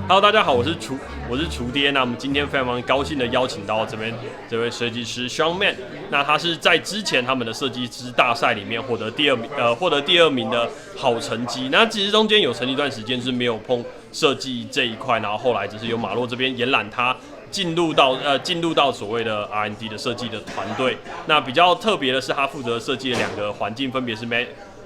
Hello， 大家好，我是厨爹。那我们今天非常高兴的邀请到这位设计师Shawn。那他是在之前他们的设计师大赛里面获得第二名的好成绩。那其实中间有成一段时间是没有碰设计这一块，然后后来只是由马洛这边延揽他进入到所谓的 R&D 的设计的团队。那比较特别的是，他负责设计的两个环境，分别是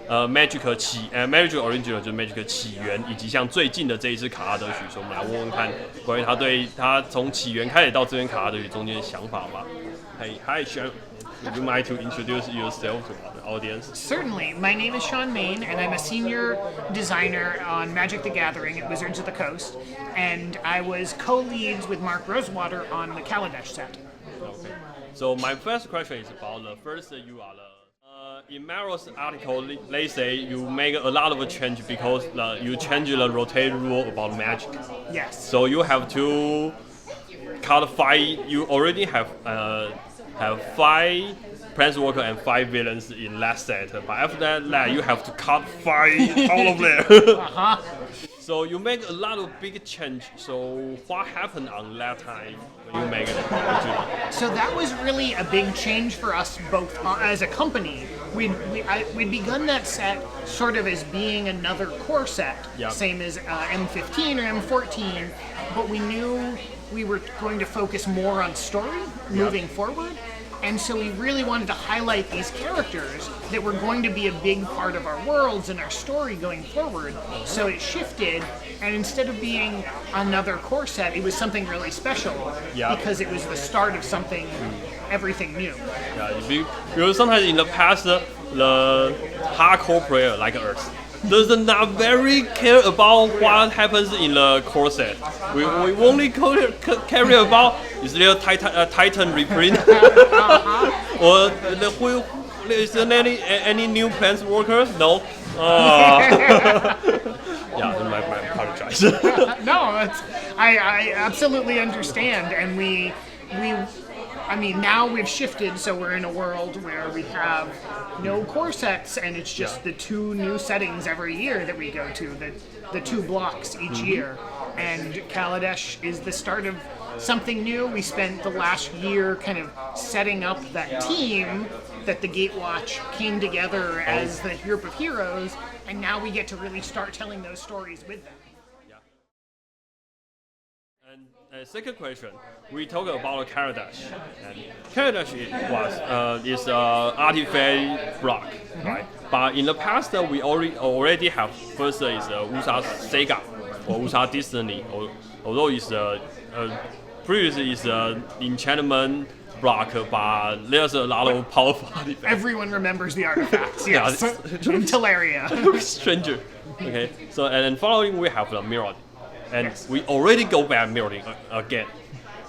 Magic Original 就是 Magic 起源，以及像最近的这一次卡拉德许，所以我们来问问看关于他从起源开始到这边卡拉德许中间的想法吧。Hi, Shawn. Would you mind to introduce yourself to the audience? Certainly. My name is Shawn, and I'm a senior designer on Magic the Gathering at Wizards of the Coast, and I was co-leads with Mark Rosewater on the Kaladesh set. Okay. So my first question is about the first you are in Maro's article, they say you make a lot of change because you change the rotate rule about magic. Yes. So you have to cut 5. You already have 5 planeswalker and 5 villains in last set, but after that you have to cut 5 all of them. So you make a lot of big change. So what happened on that time when you make it? So that was really a big change for us both as a company. We'd begun that set sort of as being another core set, same as M15 or M14, but we knew we were going to focus more on story moving forward. And so we really wanted to highlight these characters that were going to be a big part of our worlds and our story going forward. So it shifted, and instead of being another core set, it was something really special because it was the start of everything new. Yeah, because sometimes in the past, the hardcore player like us does not very care about what happens in the core set. We only care about is there a Titan reprint or is there any new planeswalkers? No. Yeah, I apologize. No, I absolutely understand, and now we've shifted, so we're in a world where we have no core sets, and it's just the 2 new settings every year that we go to, the 2 blocks each year. And Kaladesh is the start of something new. We spent the last year kind of setting up that team that the Gatewatch came together as the group of heroes, and now we get to really start telling those stories with them. And second question, we talk about Kaladesh. Kaladesh is artifact block, right? But in the past, we already have first is Usa Saga or Usa Destiny, although it's previously is enchantment block, but there's a lot of powerful artifacts. Everyone remembers the artifacts, yes. In Teleria. Stranger. Okay, so and then following we have the mirroring. And we already go back mirroring again.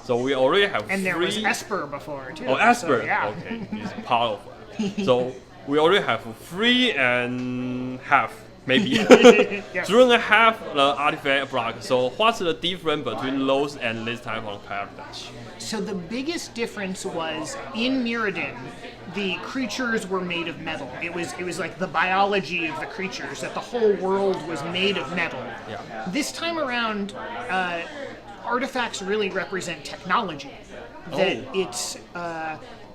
So we already have and 3. there was Esper before too. Oh, Esper. So, yeah. Okay, it's part of it. So we already have 3.5, maybe. Yes. 3.5 the artifact block. So what's the difference between those and this type of Kaladesh? So the biggest difference was in Mirrodin, the creatures were made of metal. It was like the biology of the creatures, that the whole world was made of metal. Yeah. This time around, artifacts really represent technology. That it's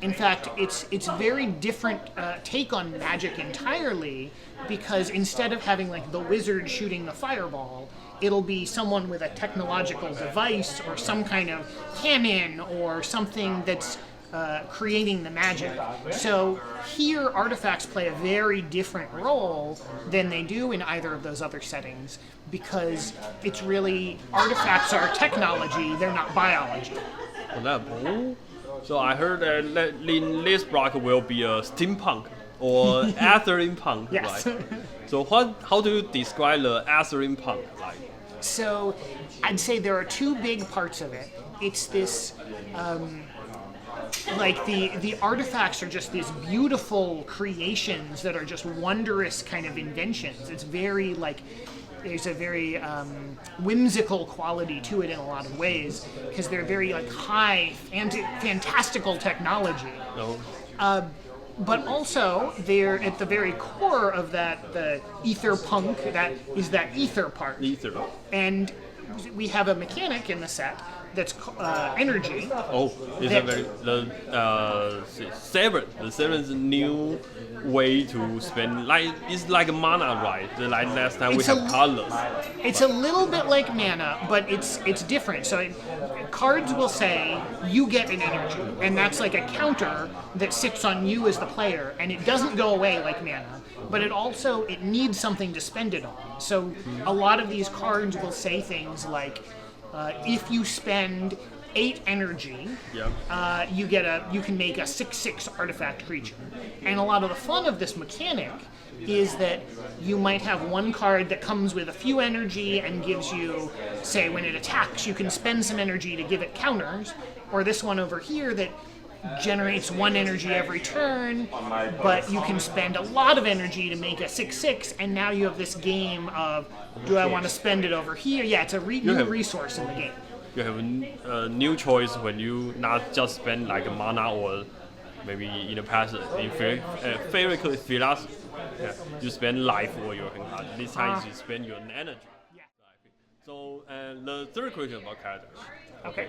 in fact it's very different take on magic entirely, because instead of having like the wizard shooting the fireball, it'll be someone with a technological device or some kind of cannon or something that's creating the magic. So here, artifacts play a very different role than they do in either of those other settings, because it's really, artifacts are technology, they're not biology. So I heard that in this block will be a steampunk or Aetherian punk, yes. Right? So how do you describe the Aetherian punk like? So I'd say there are 2 big parts of it. It's this like the artifacts are just these beautiful creations that are just wondrous kind of inventions. It's very like, there's a very whimsical quality to it in a lot of ways, because they're very like high and fantastical technology. But also, they're at the very core of that, the ether punk, that is that ether part. Ether. And we have a mechanic in the set that's energy. Oh, it's a very the seventh new way to spend it's like mana, right? Like last time we have colors. It's a little bit like mana, but it's different. So cards will say you get an energy, and that's like a counter that sits on you as the player, and it doesn't go away like mana. But it needs something to spend it on. So a lot of these cards will say things like, if you spend 8 energy, you can make a 6/6 artifact creature. And a lot of the fun of this mechanic is that you might have one card that comes with a few energy and gives you, say, when it attacks, you can spend some energy to give it counters, or this one over here that generates 1 energy every turn, but you can spend a lot of energy to make a 6/6, and now you have this game of, do I want to spend it over here? Yeah, it's a new resource in the game. You have a new choice when you not just spend like a mana or maybe in the past in theoretically philosophy, you spend life or your card. This time you spend your energy. So the third question about characters. Okay.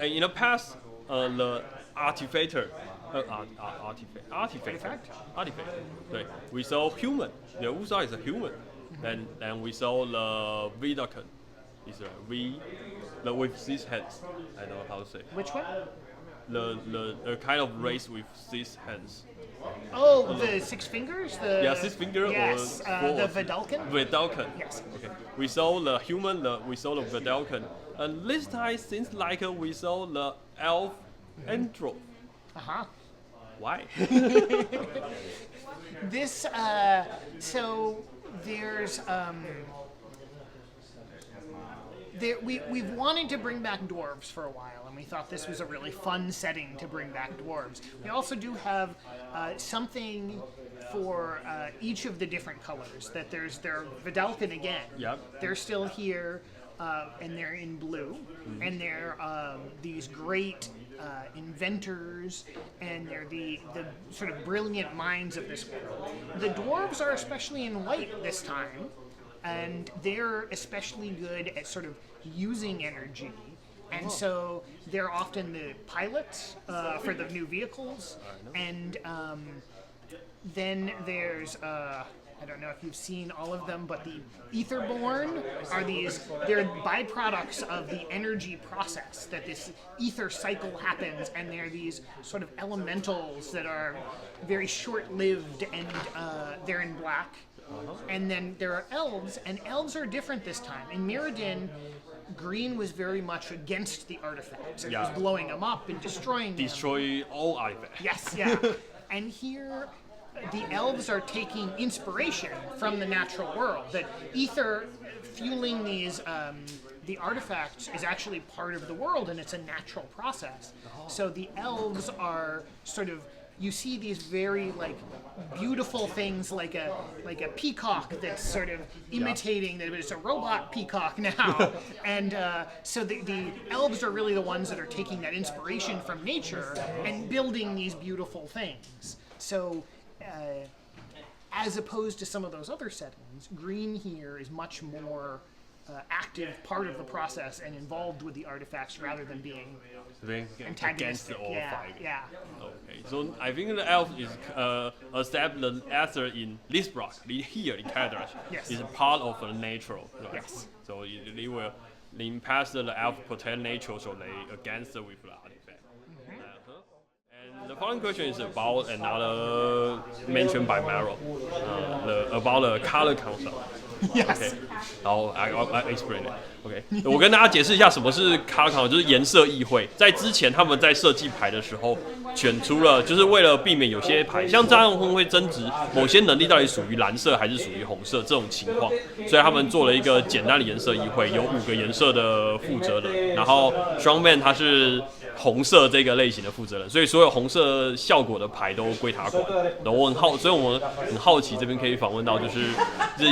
In the past, the artifact. Right. We saw human. The Usa is a human. Then we saw the Vidakan. Is a with these hands. I don't know how to say. Which one? The kind of race with these hands. Oh, the 6 fingers? 6 fingers. Yes, or the Vidalcan? Vidalcan. Yes. Okay. We saw the human, we saw the Vidalcan. And this time seems like we saw the elf Andro. Uh-huh. Why? This, so there's, we've wanted to bring back dwarves for a while, and we thought this was a really fun setting to bring back dwarves. We also do have something for each of the different colors. That they're Vidalcan again. Yep. They're still here, and they're in blue, and they're these great inventors, and they're the sort of brilliant minds of this world. The dwarves are especially in white this time. And they're especially good at sort of using energy. And so they're often the pilots for the new vehicles. And then there's, I don't know if you've seen all of them, but the Etherborn they're byproducts of the energy process, that this ether cycle happens, and they're these sort of elementals that are very short-lived, and they're in black. And then there are elves, and elves are different this time. In Mirrodin, green was very much against the artifacts. It was blowing them up and destroying them. Destroy all artifacts. Yes, yeah. And here, the elves are taking inspiration from the natural world. That ether fueling these the artifacts is actually part of the world, and it's a natural process. So the elves are sort of, you see these very beautiful things like a peacock that's sort of imitating that it's a robot peacock now. And so the elves are really the ones that are taking that inspiration from nature and building these beautiful things. So as opposed to some of those other settings, green here is much more active part of the process and involved with the artifacts rather than being against all five. Yeah. Okay, so I think the elf is a step the answer in this block here in Kadrash is part of the natural. Right? Yes. So they will in past the elf protect nature, so they against with the artifact. And the following question is about another mentioned by Maro, about the color concept. Yes. Okay. 然后 I explain it. OK， 我跟大家解释一下什么是 color， 就是颜色议会。在之前他们在设计牌的时候，选出了就是为了避免有些牌像这样会争执某些能力到底属于蓝色还是属于红色这种情况，所以他们做了一个简单的颜色议会，有5个颜色的负责人，然后 Shawn 他是红色这个类型的负责人，所以所有红色效果的牌都归他管。然后所以我们很好奇，这边可以访问到就是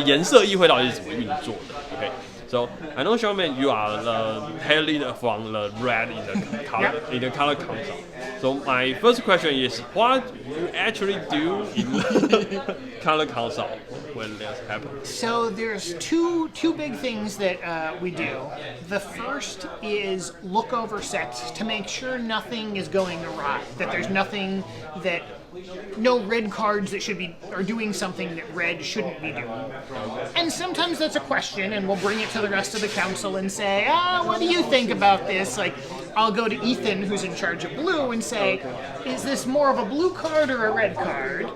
颜色议会到底是怎么运作的 ？OK。So I know Shawn, you are the head leader from the red in the color council. So my first question is, what you actually do in color console when this happens? So there's two big things that we do. The first is look over sets to make sure nothing is going awry, that there's nothing that no red cards that are doing something that red shouldn't be doing. And sometimes that's a question, and we'll bring it to the rest of the council and say, what do you think about this? Like, I'll go to Ethan, who's in charge of blue, and say, is this more of a blue card or a red card?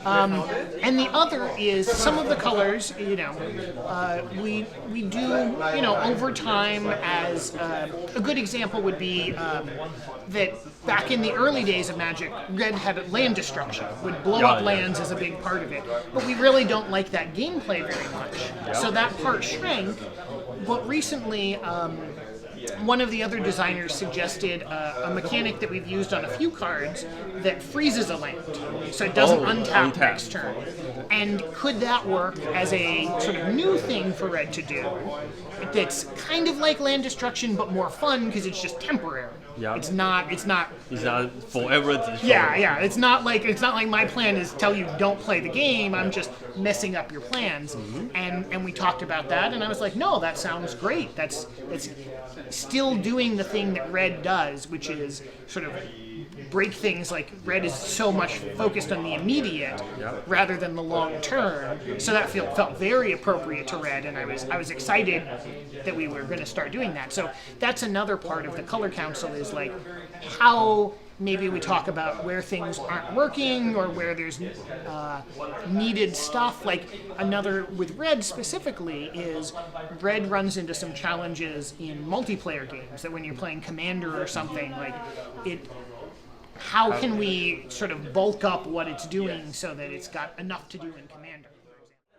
And the other is some of the colors, we do, over time. As a good example would be that back in the early days of Magic, red had land destruction, would blow up lands as a big part of it. But we really don't like that gameplay very much. So that part shrank. But recently, one of the other designers suggested a mechanic that we've used on a few cards that freezes a land, so it doesn't untap next turn. And could that work as a sort of new thing for red to do? That's kind of like land destruction, but more fun because it's just temporary. Yeah. It's not forever destroyed. Yeah. It's not like my plan is tell you don't play the game. I'm just messing up your plans. And we talked about that, and I was like, no, that sounds great. It's still doing the thing that red does, which is sort of break things. Like red is so much focused on the immediate rather than the long term. So that felt very appropriate to red, and I was excited that we were going to start doing that. So that's another part of the color council, is like how maybe we talk about where things aren't working or where there's needed stuff. Like another with red specifically is red runs into some challenges in multiplayer games, that when you're playing Commander or something, like how can we sort of bulk up what it's doing so that it's got enough to do in Commander?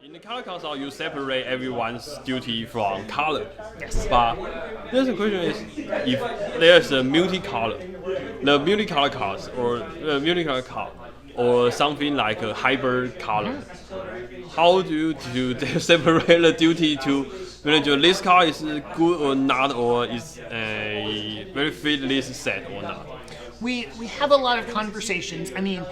In the color console, you separate everyone's duty from color. Yes. But the question is, if there's a multicolor, the multicolor cards or multicolor card, or something like a hybrid color, how do you separate the duty to manage this card is good or not, or is a very fit this set or not? We have a lot of conversations. I mean,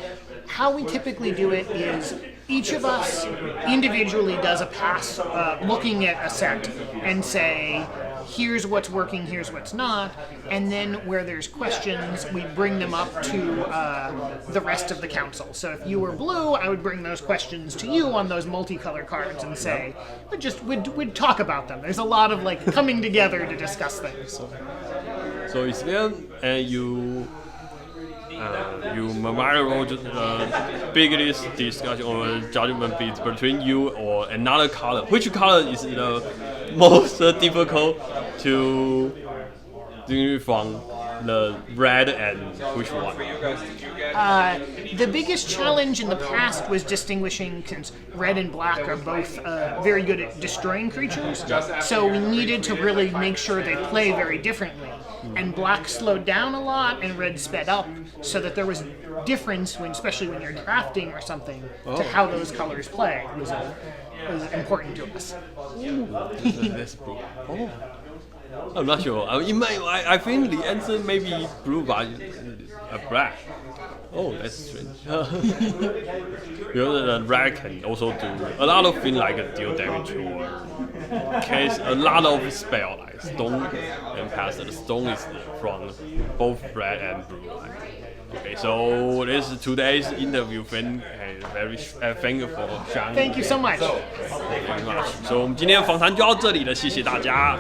how we typically do it is each of us individually does a pass looking at a set and say, here's what's working, here's what's not, and then where there's questions, we bring them up to the rest of the council. So if you were blue, I would bring those questions to you on those multicolor cards and say, we'd talk about them. There's a lot of like coming together to discuss things. So is there you memorable biggest discussion or judgment between you or another color? Which color is the most difficult to distinguish from the red, and which one? The biggest challenge in the past was distinguishing, since red and black are both very good at destroying creatures, so we needed to really make sure they play very differently. And black slowed down a lot and red sped up, so that there was difference especially when you're drafting or something, to how those colors play was important to us. That's blue. Oh. I'm not sure. I think the answer may be blue, but black. Oh, that's strange. Because the red can also do a lot of things like deal damage or cast a lot of spell like stone and pass. The stone is from both red and blue. Okay, so this is today's interview. Very thankful for Shawn. Thank you so much. Thank you very much. So 我们今天的访谈就到这里了，谢谢大家。